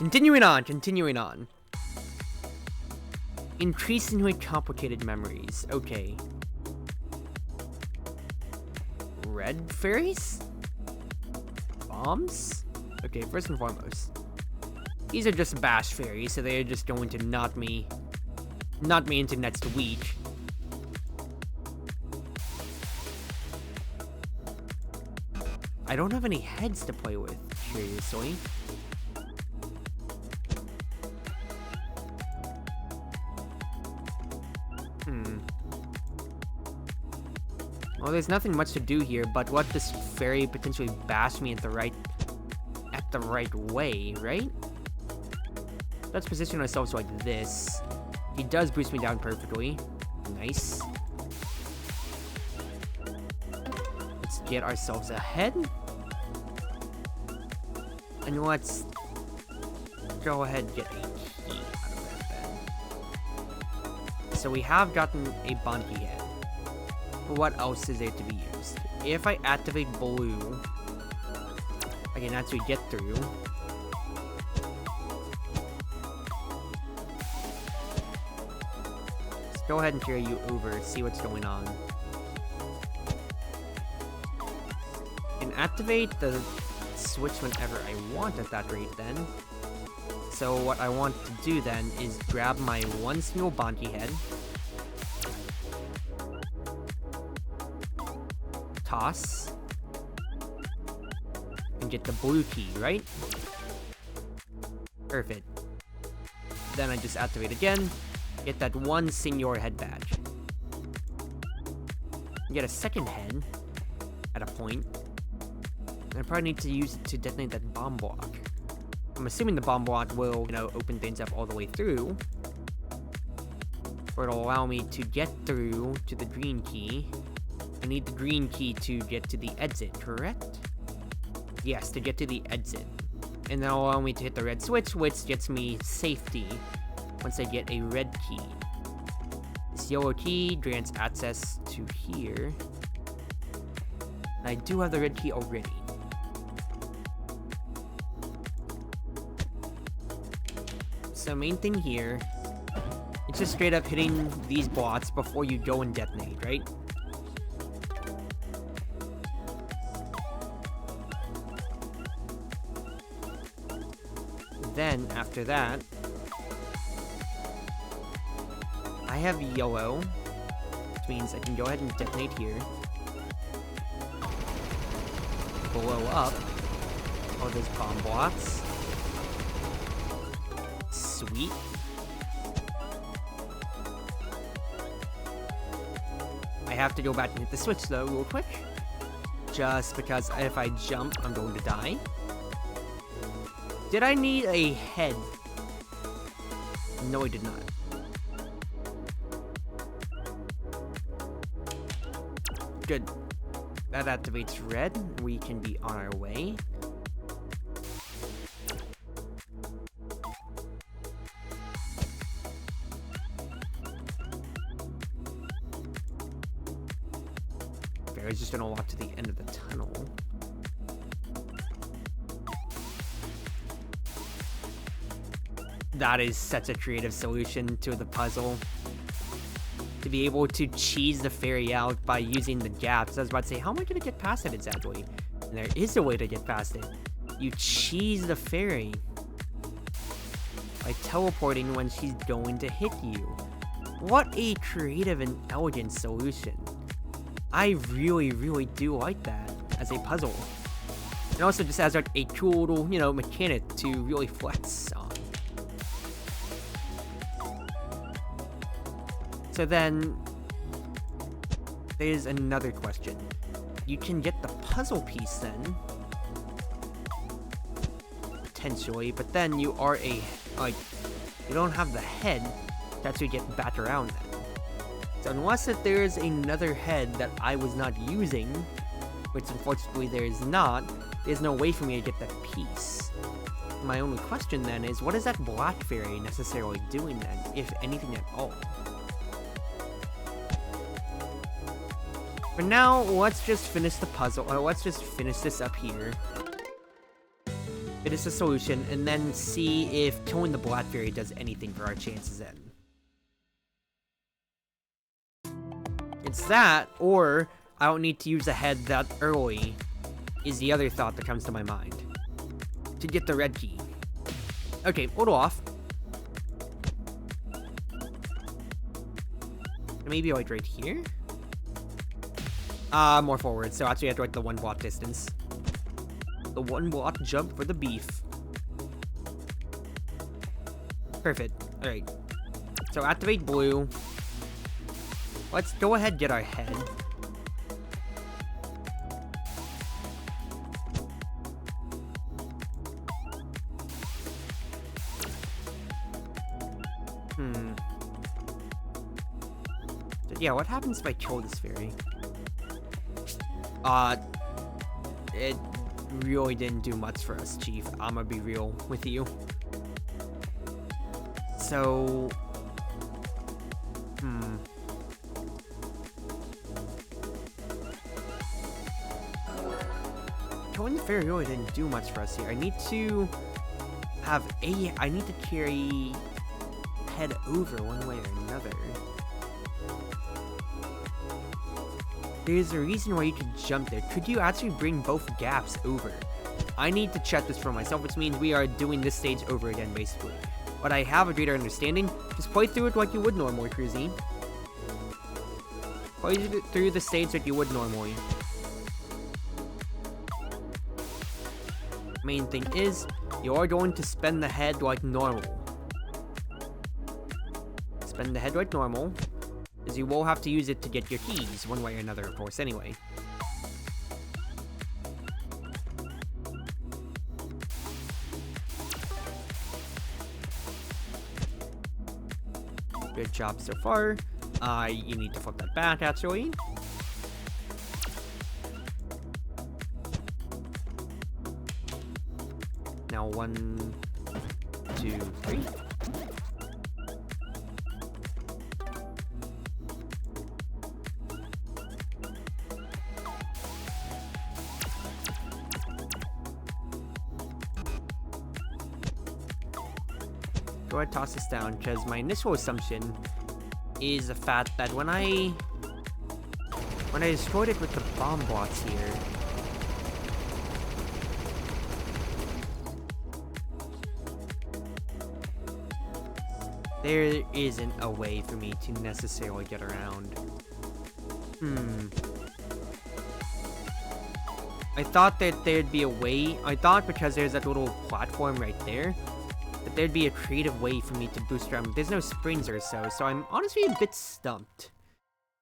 Continuing on. Increasingly complicated memories. Okay. Red fairies? Bombs? Okay, first and foremost. These are just bash fairies, so they're just going to knock me into next week. I don't have any heads to play with, seriously. Well, there's nothing much to do here, but let this fairy potentially bash me at the right way, right? Let's position ourselves like this. He does boost me down perfectly. Nice. Let's get ourselves ahead. And let's go ahead and get a key out of that then. So we have gotten a Bonky head. What else is there to be used? If I activate blue, I can actually get through. Let's go ahead and carry you over, see what's going on. I can activate the switch whenever I want at that rate then. So what I want to do then is grab my one single Bonky head, toss, and get the blue key, right? Perfect. Then I just activate again, get that one senior head badge. Get a second head at a point. And I probably need to use it to detonate that bomb block. I'm assuming the bomb block will, open things up all the way through. Or it'll allow me to get through to the green key. I need the green key to get to the exit, correct? Yes, to get to the exit. And that'll allow me to hit the red switch, which gets me safety once I get a red key. This yellow key grants access to here. And I do have the red key already. So main thing here, it's just straight up hitting these blocks before you go and detonate, right? Then, after that, I have yellow, which means I can go ahead and detonate here. Blow up all those bomb blocks. Sweet. I have to go back and hit the switch though, real quick. Just because if I jump, I'm going to die. Did I need a head? No, I did not. Good. That activates red. We can be on our way. Fairy's just gonna walk to the end of the tunnel. That is such a creative solution to the puzzle. To be able to cheese the fairy out by using the gaps. I was about to say, how am I going to get past it exactly? And there is a way to get past it. You cheese the fairy by teleporting when she's going to hit you. What a creative and elegant solution. I really, really do like that as a puzzle. And also just as like a cool little, mechanic to really flex on. So then, there's another question. You can get the puzzle piece then, potentially, but then you are you don't have the head to actually get back around then. So unless that there is another head that I was not using, which unfortunately there is not, there's no way for me to get that piece. My only question then is, what is that black fairy necessarily doing then, if anything at all? For now, let's just finish the puzzle. Let's just finish this up here. It is a solution, and then see if killing the Black Fairy does anything for our chances then. It's that, or I don't need to use a head that early, is the other thought that comes to my mind. To get the red key. Okay, hold off. Maybe like right here? More forward, so actually I have to like the 1 block distance. The 1 block jump for the beef. Perfect. Alright. So activate blue. Let's go ahead and get our head. So yeah, what happens if I kill this fairy? It really didn't do much for us, Chief. I'm gonna be real with you. So... Killing the fairy really didn't do much for us here. I need to have I need to carry head over one way or another. There's a reason why you could jump there. Could you actually bring both gaps over? I need to check this for myself, which means we are doing this stage over again, basically. But I have a greater understanding. Just play through it like you would normally, Cruzy. Play through the stage like you would normally. Main thing is, you are going to spend the head like normal. Spend the head like normal, as you will have to use it to get your keys, one way or another, of course, anyway. Good job so far. You need to flip that back, actually. Now 1, 2, 3. Go ahead, toss this down, because my initial assumption is the fact that when I destroyed it with the bomb blocks here, there isn't a way for me to necessarily get around. I thought that there'd be a way. I thought because there's that little platform right there, that there'd be a creative way for me to boost around. There's no springs or so I'm honestly a bit stumped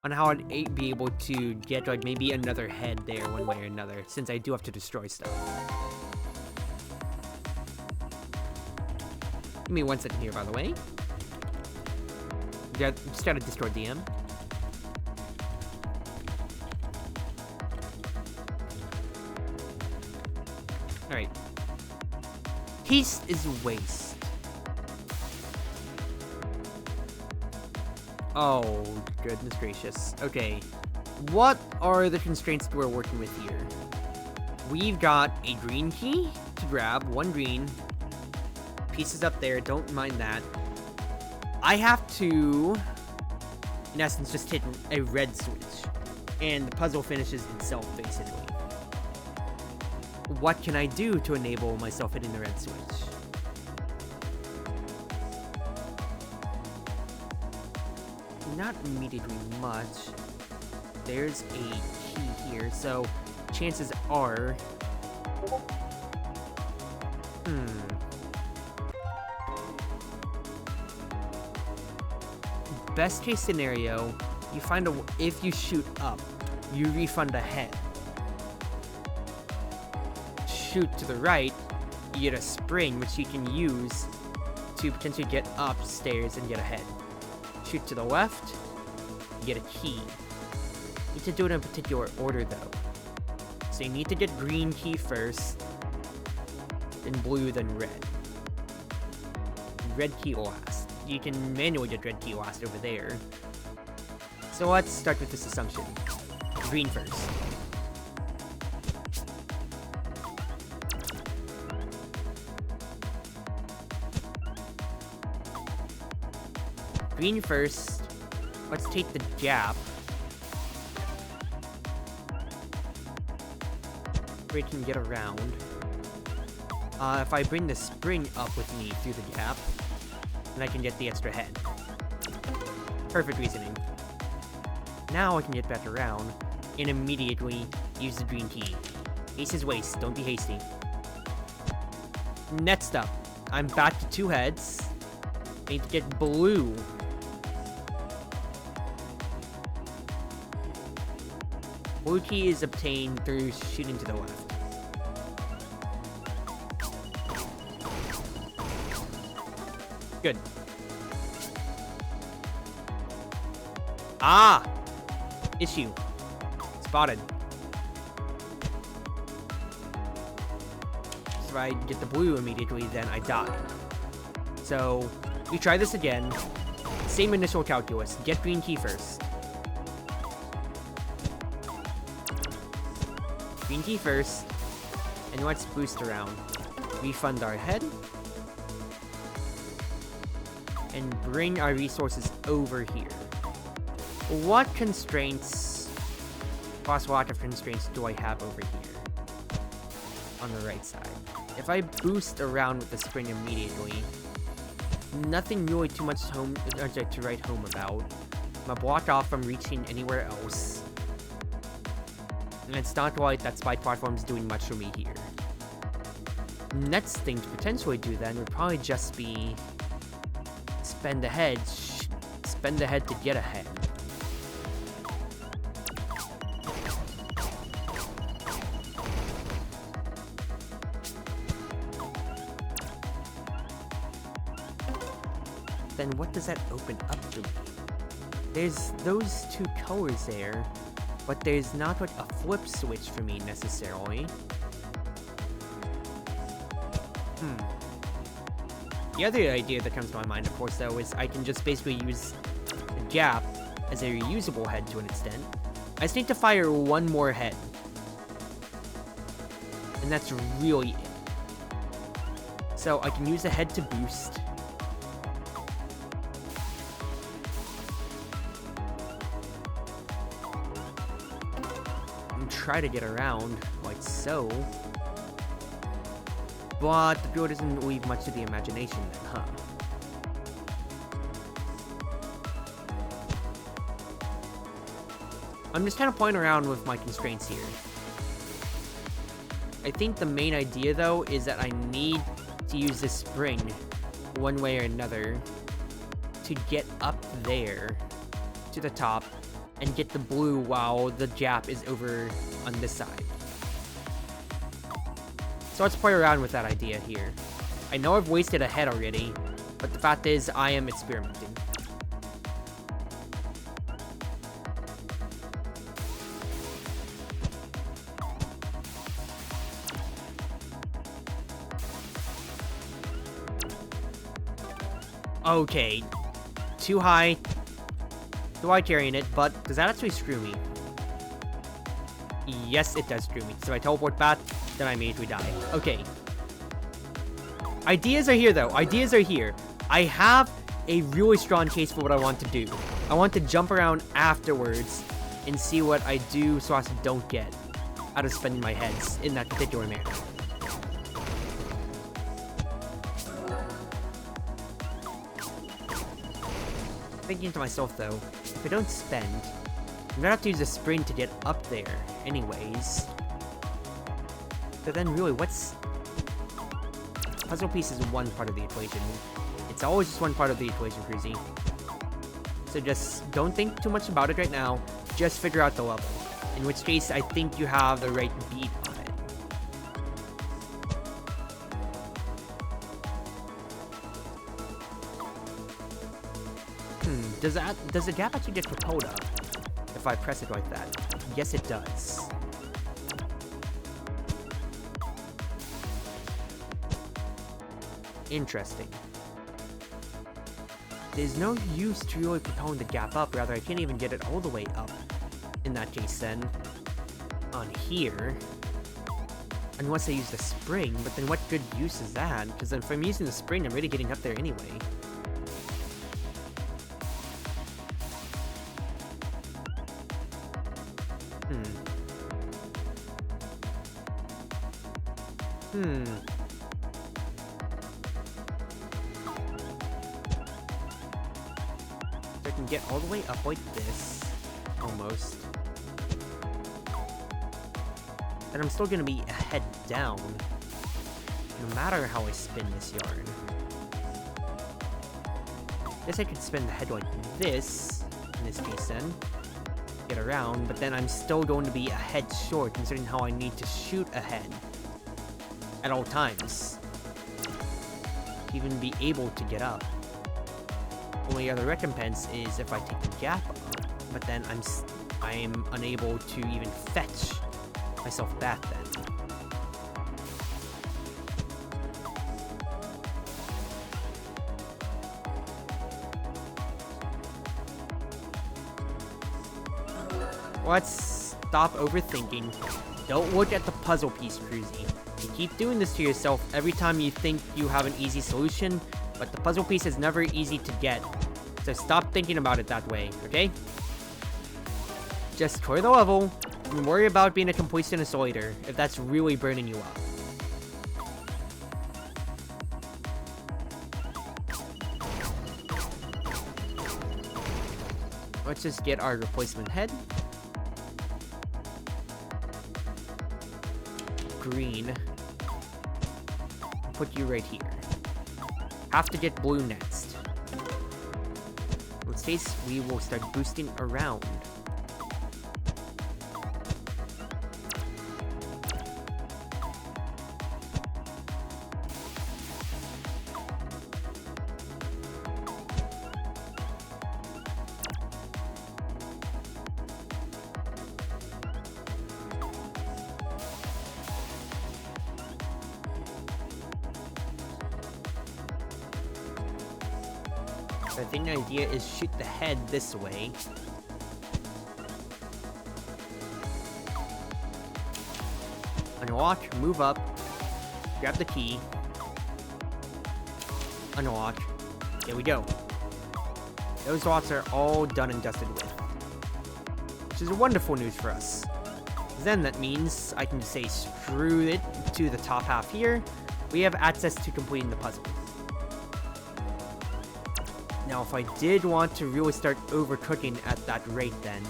on how I'd be able to get like maybe another head there one way or another, since I do have to destroy stuff. Give me 1 second here, by the way. Yeah, just gotta destroy DM. Alright. Haste is waste. Oh, goodness gracious. Okay. What are the constraints that we're working with here? We've got a green key to grab. 1 green. Pieces up there. Don't mind that. I have to, in essence, just hit a red switch. And the puzzle finishes itself, basically. What can I do to enable myself hitting the red switch? Not immediately much. There's a key here, so chances are... Best case scenario, you find if you shoot up, you refund a head. Shoot to the right, you get a spring, which you can use to potentially get upstairs and get a head. Shoot to the left, you get a key. You need to do it in a particular order though. So you need to get green key first, then blue, then red. Red key last. You can manually get red key last over there. So let's start with this assumption. Green first. green first. Let's take the gap. We can get around. If I bring the spring up with me through the gap, then I can get the extra head. Perfect reasoning. Now I can get back around and immediately use the green key. Haste is waste, don't be hasty. Next up, I'm back to 2 heads. I need to get blue. Blue key is obtained through shooting to the left. Good. Ah! Issue. Spotted. So if I get the blue immediately, then I die. So, we try this again. Same initial calculus. Get green key first. Green key first. And let's boost around. Refund our head. And bring our resources over here. What constraints, possible lack of constraints, do I have over here? On the right side. If I boost around with the spring immediately, nothing really too much to write home about. I'm blocked off from reaching anywhere else. And it's not like that spike platform is doing much for me here. Next thing to potentially do then would probably just be spend ahead to get ahead. Then what does that open up to me? There's those 2 colors there, but there's not like a flip switch for me necessarily. The other idea that comes to my mind, of course, though, is I can just basically use the gap as a reusable head to an extent. I just need to fire 1 more head. And that's really it. So I can use the head to boost. And try to get around, like so. But the build doesn't leave much to the imagination then, huh? I'm just kind of playing around with my constraints here. I think the main idea, though, is that I need to use this spring one way or another to get up there to the top and get the blue while the gap is over on this side. So let's play around with that idea here. I know I've wasted a head already, but the fact is I am experimenting. Okay, too high. Too high carrying it, but does that actually screw me? Yes, it does screw me. So I teleport back, then I immediately die. Okay. Ideas are here, though. Ideas are here. I have a really strong case for what I want to do. I want to jump around afterwards and see what I do so I don't get out of spending my heads in that particular manner. Thinking to myself, though, if I don't spend, I'm gonna have to use a spring to get up there anyways. So then really, what's... Puzzle piece is one part of the equation. It's always just one part of the equation, Cruzy. So just don't think too much about it right now. Just figure out the level. In which case, I think you have the right beat on it. Does the gap actually get propelled up if I press it like that? Yes, it does. Interesting. There's no use to really propelling the gap up, rather I can't even get it all the way up. In that case then, on here, unless I use the spring, but then what good use is that? Because if I'm using the spring, I'm already getting up there anyway. Hmm. So I can get all the way up like this. Almost. And I'm still gonna be a head down. No matter how I spin this yarn. Guess I could spin the head like this. In this case then. Get around. But then I'm still going to be a head short. Considering how I need to shoot ahead. At all times. To even be able to get up. Only other recompense is if I take the gap up. But then I'm unable to even fetch myself back then. Let's stop overthinking. Don't look at the puzzle piece, Cruzy. You keep doing this to yourself every time you think you have an easy solution, but the puzzle piece is never easy to get. So stop thinking about it that way, okay? Just clear the level, and worry about being a completionist later, if that's really burning you up. Let's just get our replacement head. Green. Put you right here. Have to get blue next. Let's face, we will start boosting around. So I think the idea is shoot the head this way. Unlock, move up, grab the key. Unlock. There we go. Those lots are all done and dusted with. Which is wonderful news for us. Then that means I can just say screw it to the top half here. We have access to completing the puzzle. Now, if I did want to really start overcooking at that rate, then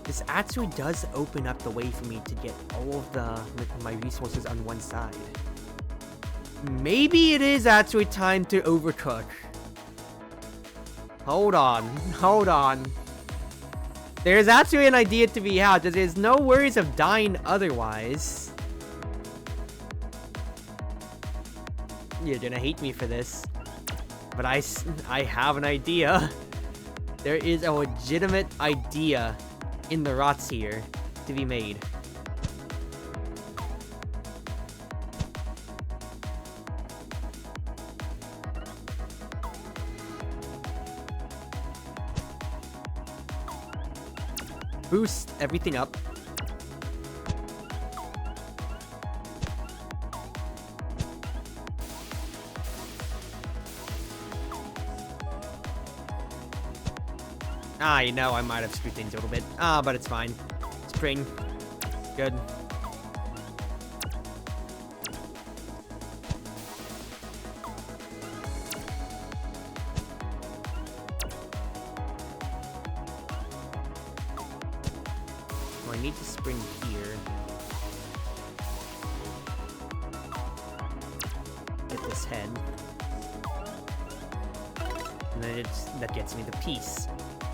this actually does open up the way for me to get all of my resources on one side. Maybe it is actually time to overcook. Hold on. There's actually an idea to be had. There's no worries of dying otherwise. You're gonna hate me for this. But I have an idea. There is a legitimate idea in the rots here to be made. Boost everything up. You know, I might have screwed things a little bit. But it's fine. Spring. Good. Well, I need to spring here. Get this head. And then that gets me the piece.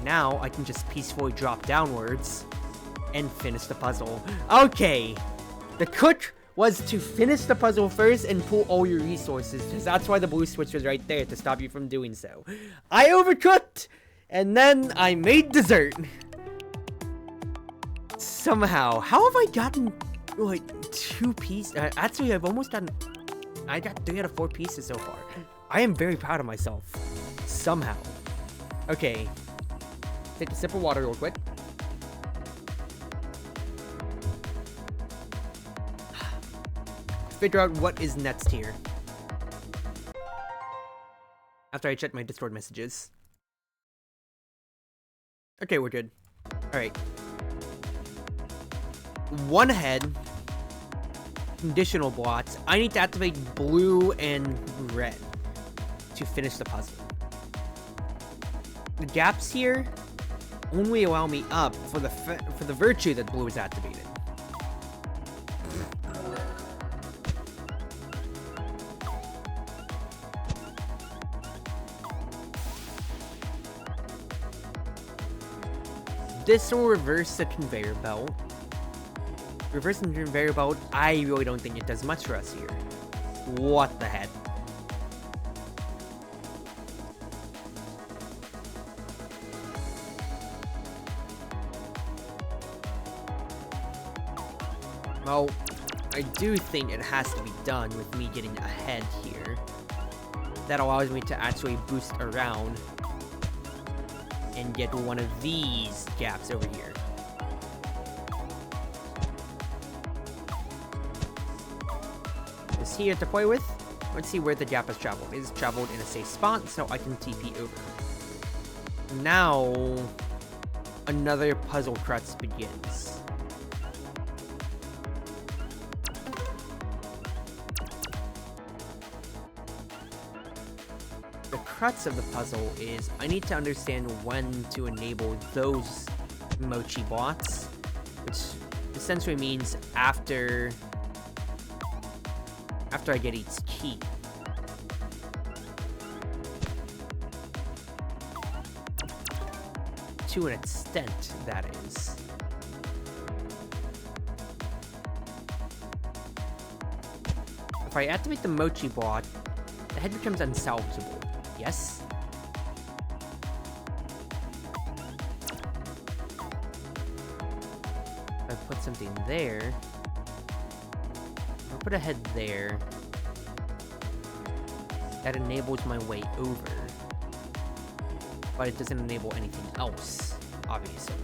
Now, I can just peacefully drop downwards and finish the puzzle. Okay! The cook was to finish the puzzle first and pull all your resources, because that's why the blue switch was right there, to stop you from doing so. I overcooked! And then I made dessert. Somehow. How have I gotten, like, 2 pieces? Actually, I've almost gotten... I got 3 out of 4 pieces so far. I am very proud of myself. Somehow. Okay. Take a sip of water real quick. Figure out what is next here. After I check my Discord messages. Okay, we're good. Alright. 1 head. conditional blocks, I need to activate blue and red to finish the puzzle. The gaps here only allow me up for the virtue that blue is activated. This will reverse the conveyor belt. Reversing the conveyor belt, I really don't think it does much for us here. What the heck? Well, I do think it has to be done with me getting ahead here. That allows me to actually boost around and get one of these gaps over here. Is here to play with. Let's see where the gap has traveled. It has traveled in a safe spot, so I can TP over. Now, another puzzle crux begins. The crux of the puzzle is I need to understand when to enable those mochi blocks, which essentially means after I get each key. To an extent, that is. If I activate the mochi block, the head becomes unsalvageable. Yes? If I put something there, if I put a head there, that enables my way over. But it doesn't enable anything else, obviously.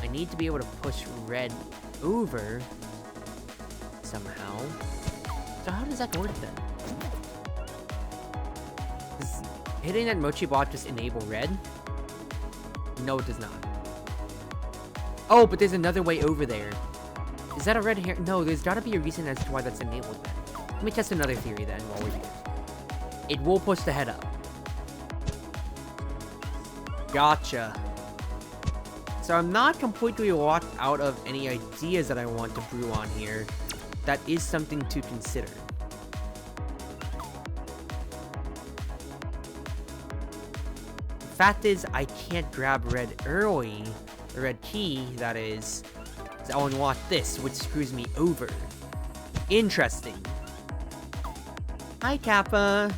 I need to be able to push red over somehow. So how does that work then? Does hitting that mochi block just enable red? No, it does not. Oh, but there's another way over there. Is that a red herring? No, there's gotta be a reason as to why that's enabled then. Let me test another theory then while we're here. It will push the head up. Gotcha. So I'm not completely locked out of any ideas that I want to brew on here. That is something to consider. The fact is, I can't grab red early. The red key, that is. So I'll unlock this, which screws me over. Interesting. Hi, Kappa.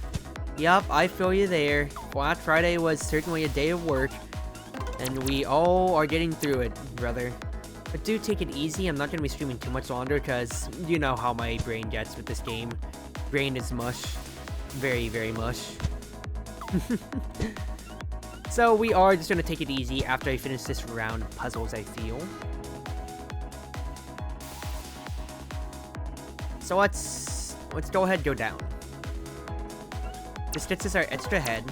Yup, I feel you there. Black Friday was certainly a day of work, and we all are getting through it, brother. But do take it easy. I'm not going to be streaming too much longer, because you know how my brain gets with this game. Brain is mush. Very, very mush. So we are just going to take it easy after I finish this round of puzzles, I feel. So let's go ahead and go down. This gets us our extra head.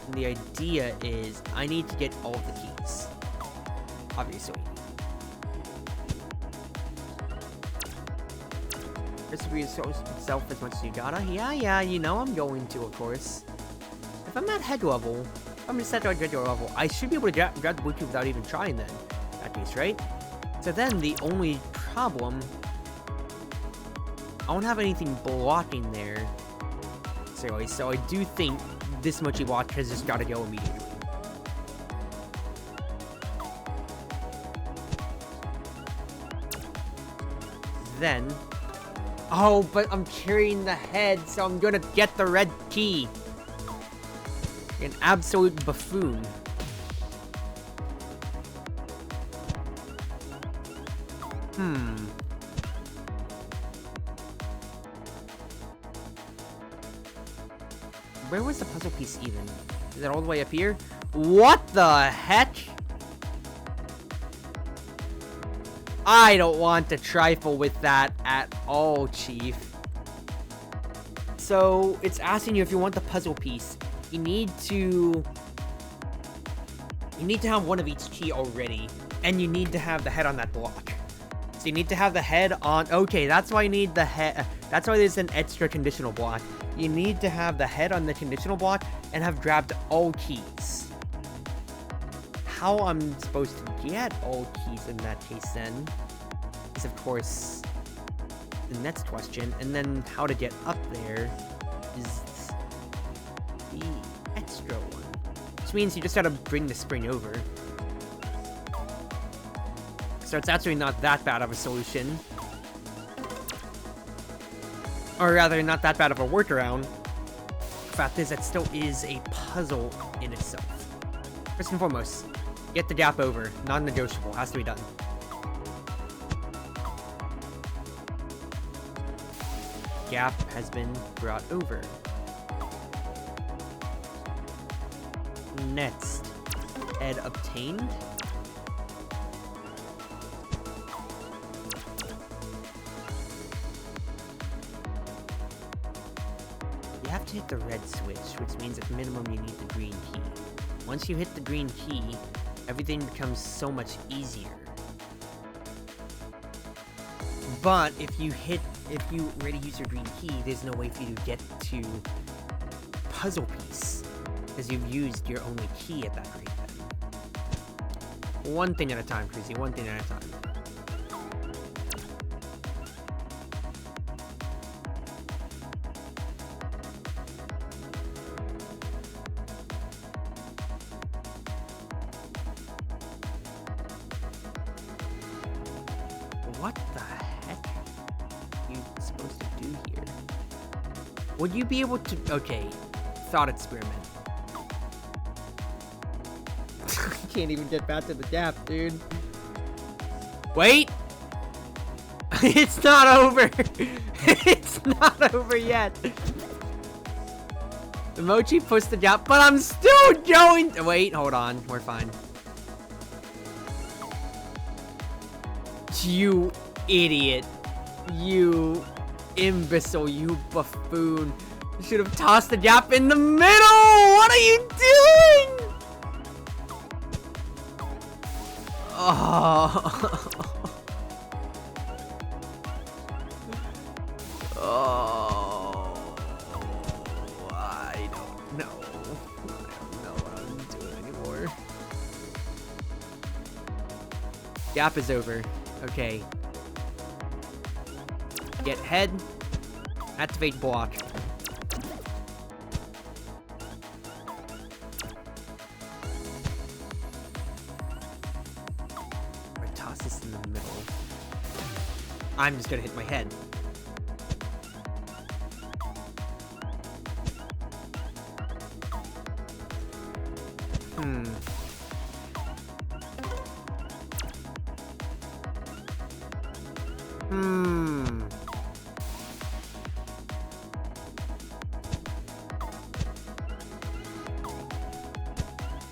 And the idea is I need to get all of the keys. Obviously. Recipe yourself as much as you gotta. Yeah, you know I'm going to, of course. If I'm at head level, if I'm just at regular level, I should be able to grab the Bluetooth without even trying then. That case, right? So then the only problem, I don't have anything blocking there. Seriously, so I do think this mochi block has just gotta go immediately. Then, oh, but I'm carrying the head, so I'm gonna get the red key. An absolute buffoon. Where was the puzzle piece even? Is it all the way up here? What the heck? I don't want to trifle with that at all, Chief. So, it's asking you if you want the puzzle piece. You need to have one of each key already. And you need to have the head on that block. So you need to have the head on... Okay, that's why you need the head... That's why there's an extra conditional block. You need to have the head on the conditional block and have grabbed all keys. How I'm supposed to get all keys in that case then is, of course, the next question. And then how to get up there is the extra one. Which means you just gotta bring the spring over. So it's actually not that bad of a solution. Or rather, not that bad of a workaround. The fact is, it still is a puzzle in itself. First and foremost, get the gap over. Non-negotiable. Has to be done. Gap has been brought over. Next, head obtained. You have to hit the red switch, which means at minimum you need the green key. Once you hit the green key, everything becomes so much easier. But if you already use your green key, there's no way for you to get to puzzle piece, because you've used your only key at that rate then. One thing at a time, Crazy, one thing at a time. What the heck are you supposed to do here? Would you be able to... Okay, thought experiment. I can't even get back to the gap, dude. Wait! It's not over! It's not over yet! The Mochi pushed the gap, but I'm still going... Wait, hold on. We're fine. You idiot. You imbecile. You buffoon. You should have tossed the gap in the middle! What are you doing? Oh. Oh. I don't know. I don't know what I'm doing anymore. Gap is over. Okay. Get head. Activate block. Or toss this in the middle. I'm just gonna hit my head.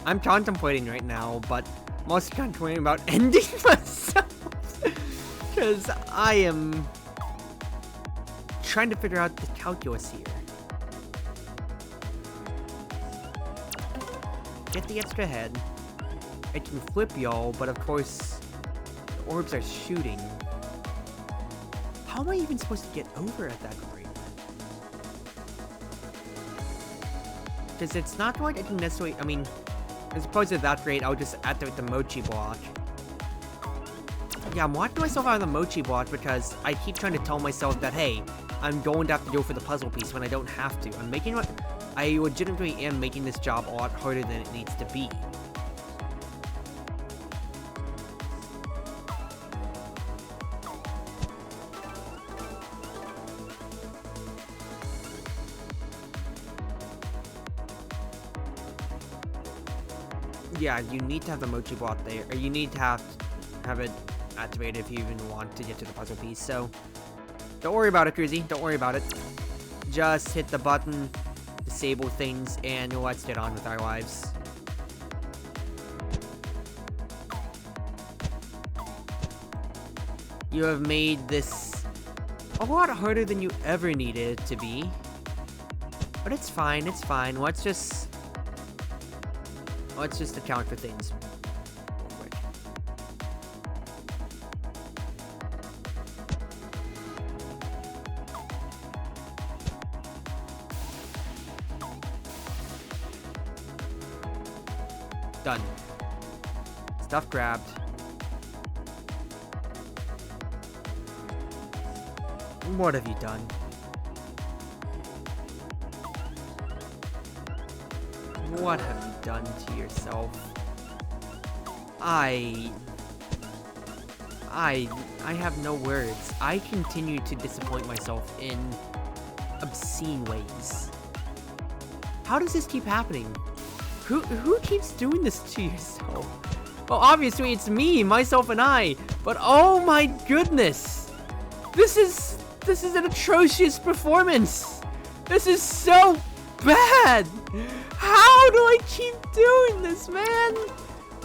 I'm contemplating right now, but I'm also contemplating about ending myself. Because I am trying to figure out the calculus here. Get the extra head. It can flip y'all, but of course, the orbs are shooting. How am I even supposed to get over at that rate? Because it's not like I can necessarily, I mean, as opposed to that rate, I'll just activate the Mochi block. Yeah, I'm locking myself out of the Mochi block because I keep trying to tell myself that, hey, I'm going to have to go for the puzzle piece when I don't have to. I legitimately am making this job a lot harder than it needs to be. Yeah, you need to have the Mochi block there, or you need to have it activated if you even want to get to the puzzle piece, so don't worry about it, Cruzy, don't worry about it. Just hit the button, disable things, and let's get on with our lives. You have made this a lot harder than you ever needed it to be. But it's fine, it's fine. Let's just account for things real quick. Done. Stuff grabbed. What have you done? What have you done to yourself? I have no words. I continue to disappoint myself in obscene ways. How does this keep happening? Who keeps doing this to yourself? Well, obviously it's me, myself, and I. But oh my goodness, this is an atrocious performance. This is so bad. How do I keep doing this, man?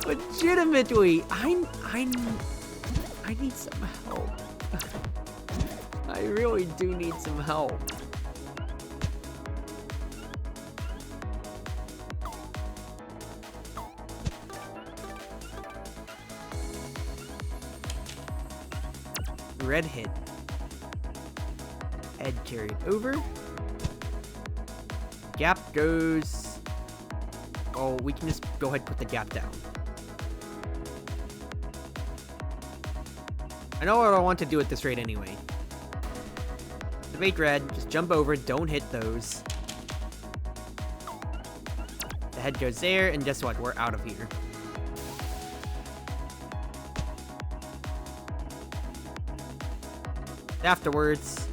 Legitimately, I need some help. I really do need some help. Red hit. Head carried over. Gap goes. Oh, we can just go ahead and put the gap down. I know what I want to do at this rate anyway. Debate red, just jump over, don't hit those. The head goes there, and guess what? We're out of here. Afterwards,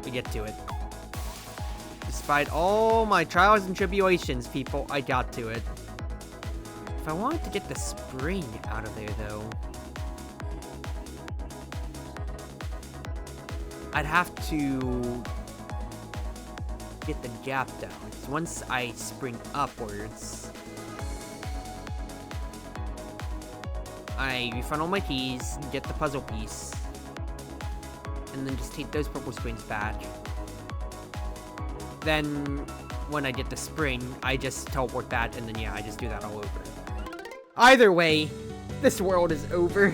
we get to it. Despite all my trials and tribulations, people, I got to it. If I wanted to get the spring out of there, though, I'd have to get the gap down. Because once I spring upwards, I refund all my keys, get the puzzle piece, and then just take those purple springs back. Then, when I get the spring, I just teleport back, and then yeah, I just do that all over. Either way, this world is over.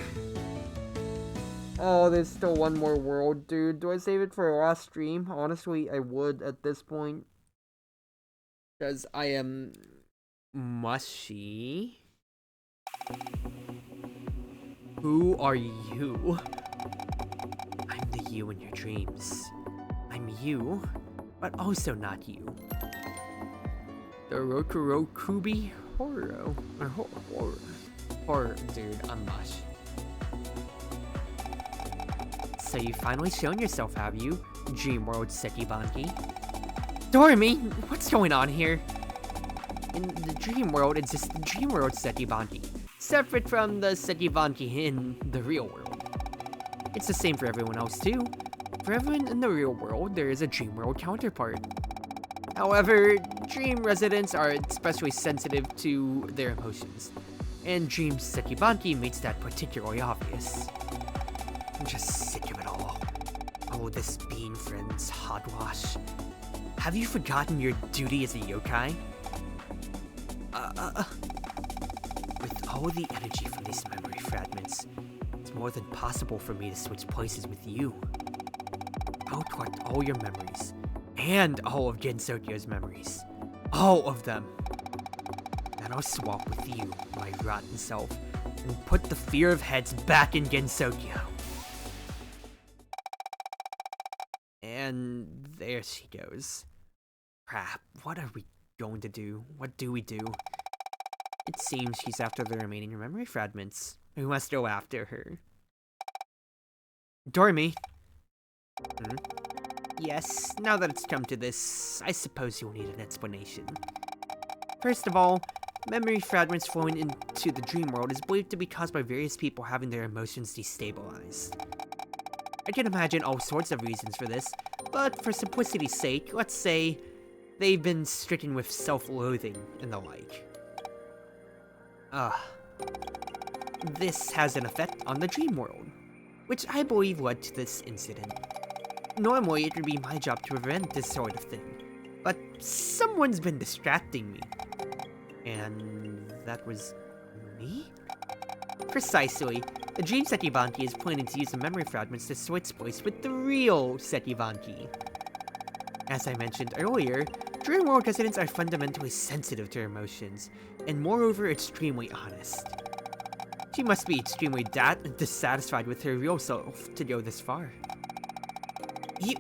Oh, there's still one more world, dude. Do I save it for a last stream? Honestly, I would at this point. Because I am mushy. Who are you? I'm the you in your dreams. I'm you, but also not you. The Rokurokubi Horo. Horror, dude, I'm mush. So you've finally shown yourself, have you? Dreamworld Sekibanki. Doremi, what's going on here? In the dream world exists the Dreamworld Sekibanki, separate from the Sekibanki in the real world. It's the same for everyone else too. For everyone in the real world, there is a Dreamworld counterpart. However, dream residents are especially sensitive to their emotions, and Dream Sekibanki makes that particularly obvious. I'm just sick of it all. Oh, this being friend's hogwash. Have you forgotten your duty as a yokai? With all the energy from these memory fragments, it's more than possible for me to switch places with you. I'll collect all your memories, and all of Gensokyo's memories. All of them. Then I'll swap with you, my rotten self, and put the fear of heads back in Gensokyo. And there she goes. Crap, what are we going to do? What do we do? It seems she's after the remaining memory fragments. We must go after her. Doremi. Yes, now that it's come to this, I suppose you'll need an explanation. First of all, memory fragments flowing into the dream world is believed to be caused by various people having their emotions destabilized. I can imagine all sorts of reasons for this, but for simplicity's sake, let's say they've been stricken with self-loathing and the like. This has an effect on the dream world, which I believe led to this incident. Normally, it would be my job to prevent this sort of thing, but someone's been distracting me. And that was me? Precisely. The Dream Sekibanki is planning to use the memory fragments to switch place with the real Sekibanki. As I mentioned earlier, Dream world residents are fundamentally sensitive to emotions, and moreover extremely honest. She must be extremely dissatisfied with her real self to go this far.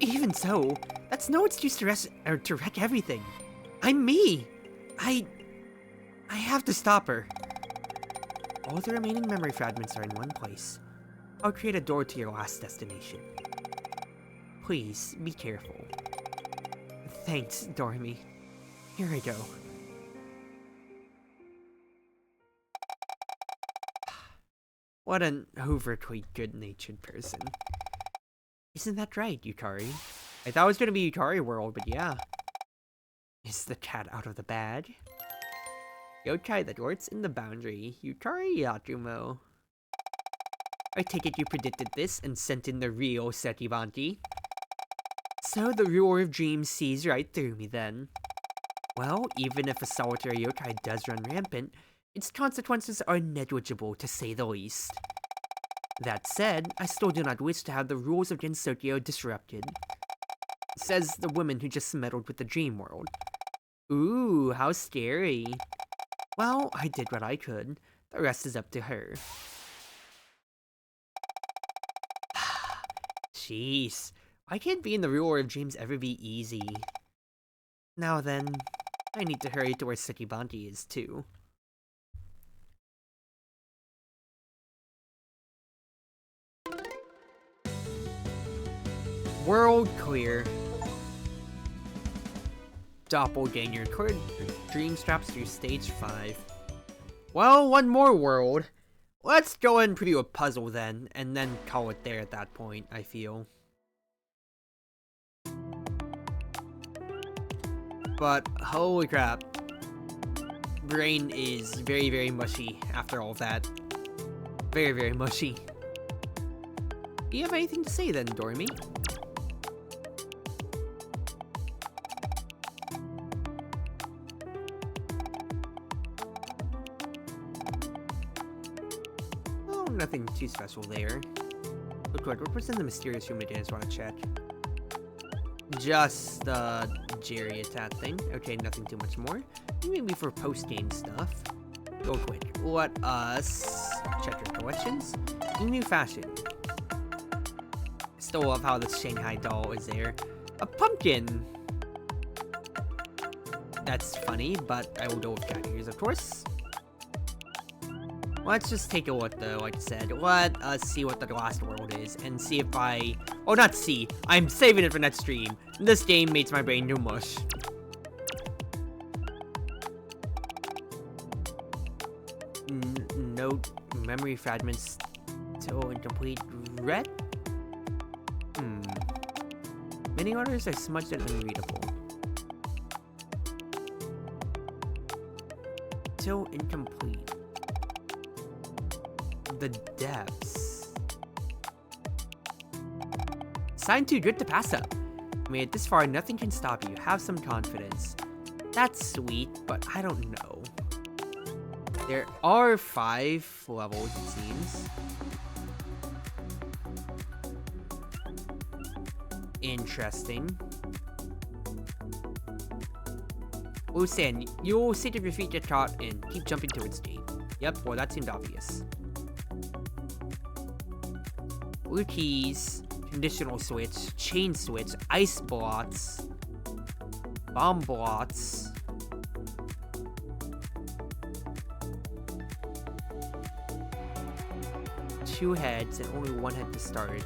Even so, that's no excuse to wreck everything. I'm me! I have to stop her. All the remaining memory fragments are in one place. I'll create a door to your last destination. Please, be careful. Thanks, Dormy. Here I go. What an overtly good-natured person. Isn't that right, Yukari? I thought it was gonna be Yukari world, but yeah. Is the cat out of the bag? Yokai that works in the boundary, Yukari Yatumo. I take it you predicted this and sent in the real Sekibanki. So the ruler of dreams sees right through me then. Well, even if a solitary yokai does run rampant, its consequences are negligible to say the least. That said, I still do not wish to have the rules of Gensokyo disrupted. Says the woman who just meddled with the dream world. Ooh, how scary. Well, I did what I could. The rest is up to her. Jeez, why can't being the ruler of dreams ever be easy? Now then, I need to hurry to where Sekibanki is too. World clear. Doppelganger cleared dream straps through stage 5. Well, one more world. Let's go and preview a puzzle then, and then call it there at that point, I feel. But, holy crap. Brain is very, very mushy after all of that. Very, very mushy. Do you have anything to say then, Dormy? Oh, nothing too special there. What was in the mysterious room again? I just want to check. Just, Jerry attack thing. Okay, nothing too much more. Maybe for post-game stuff. Real quick, let us check your collections in new fashion. Still love how the Shanghai doll is there. A pumpkin! That's funny, but I will go with cat ears, of course. Let's just take a look though, like I said. Let us see what the last world is, and see if oh, not see. I'm saving it for next stream. This game makes my brain go mush. Note memory fragments still incomplete. Red? Many orders are smudged and unreadable. Still incomplete. The depths. Sign 2, good to pass up. Made it this far, nothing can stop you. Have some confidence. That's sweet, but I don't know. There are 5 levels, it seems. Interesting. Usan, you'll sit if your feet get caught and keep jumping towards D. Yep, well that seemed obvious. Blue keys, conditional switch, chain switch, ice blots, bomb blots. Two heads and only one head to start.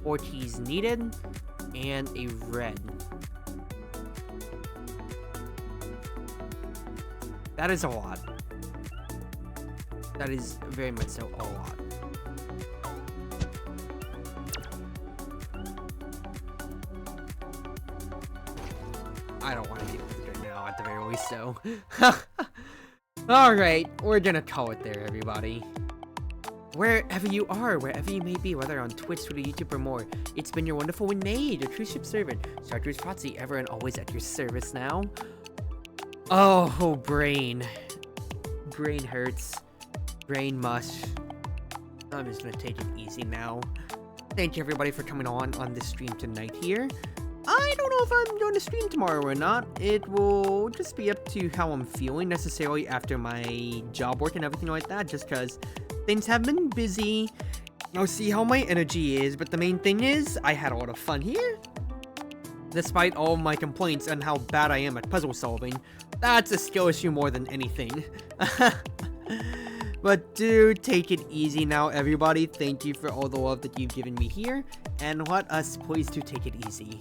4 keys needed, and a red. That is a lot. That is very much so a lot. I don't want to deal with it right now, at the very least, so. Alright, we're gonna call it there, everybody. Wherever you are, wherever you may be, whether on Twitch, Twitter, YouTube, or more, it's been your wonderful Winmaid, your true ship servant, Chartreuse Fotsy, ever and always at your service now. Oh, brain. Brain hurts. Brain mush. I'm just gonna take it easy now. Thank you everybody for coming on this stream tonight here. I don't know if I'm going to stream tomorrow or not. It will just be up to how I'm feeling necessarily after my job work and everything like that, just because things have been busy. I'll see how my energy is, but the main thing is I had a lot of fun here. Despite all my complaints on how bad I am at puzzle solving, that's a skill issue more than anything. But do take it easy now, everybody. Thank you for all the love that you've given me here, and let us please do take it easy.